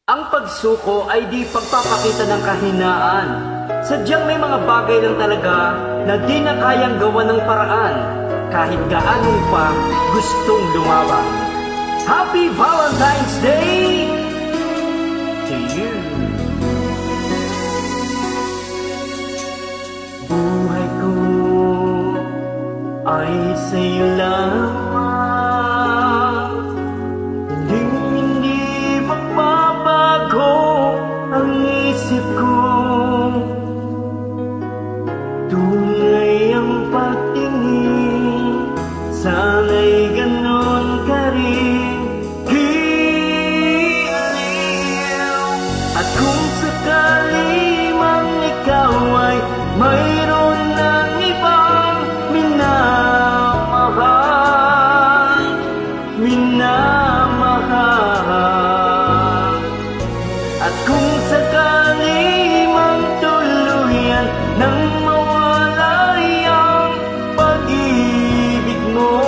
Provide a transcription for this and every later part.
Ang pagsuko ay di pagpapakita ng kahinaan. Sadyang may mga bagay lang talaga na di na kayang gawa ng paraan kahit gaano pa gustong lumaban. Happy Valentine's Day to you! Buhay ko ay sa'yo lamang, hindi magbabago ang isip ko. Tunay ang pagtingin, sana'y ganon ka rin giliw. At kung sakali mang ikaw ay mayroon ng ibang minamahal, at kung sakali mang tuluyan nang mawalay ang pag-ibig mo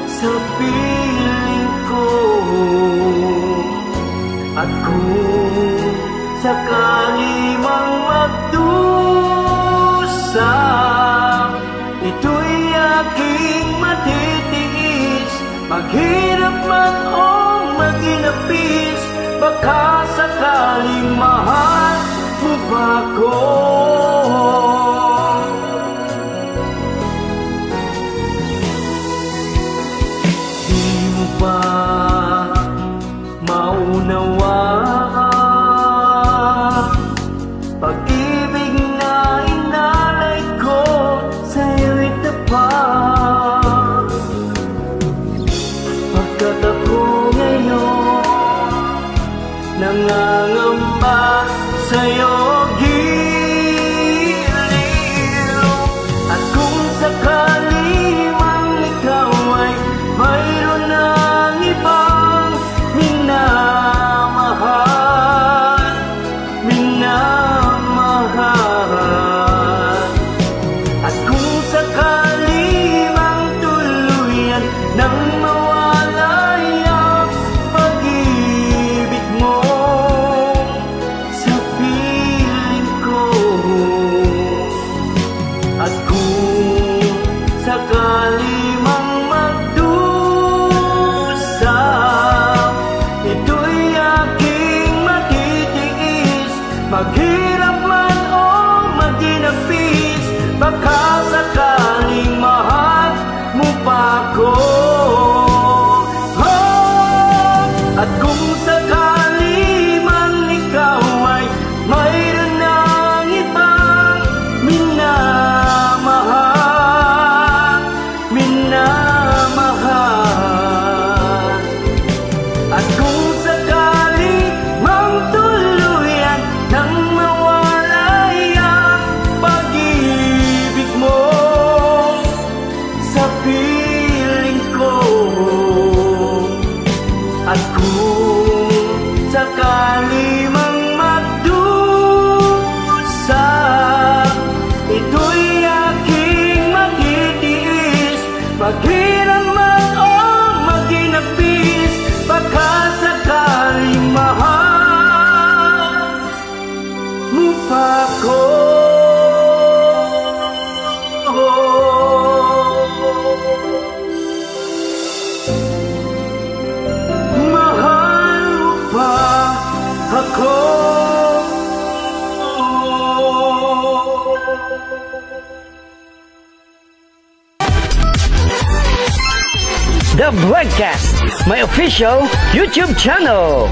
sa piling ko, at kung sakali mang magdusa, ito'y aking matitiis. Maghirap man o maginapis, baka sakaling mahal mo ba ko? Di mo ba maunawaan pag-ibig na inalay ko sa'yo'y tapat? Pagkat ako ngayon nangangamba sa'yo giliw, at kung sakali mang ikaw ay mayroon ng ibang minamahal, at kung sakali mang tuluyan ng mawalay ang pag-ibig mo sa piling ko, at kung sakali mang magdusa, ito'y aking matitiis. Maghirap man o maginapis, baka sakaling mahal mo pa ko. At kung sakali man ikaw ay mayroon ng ibang minamahal, at kung sakali mang tuluyan nang mawalay ang pag-ibig mo sa piling ko, at kung sakali mang magdusa, ito'y aking matitiis. Maghirap man o maginapis, baka sakaling mahal mo pa ko. Mahal mo pa ako. The Broadcast, my official YouTube channel.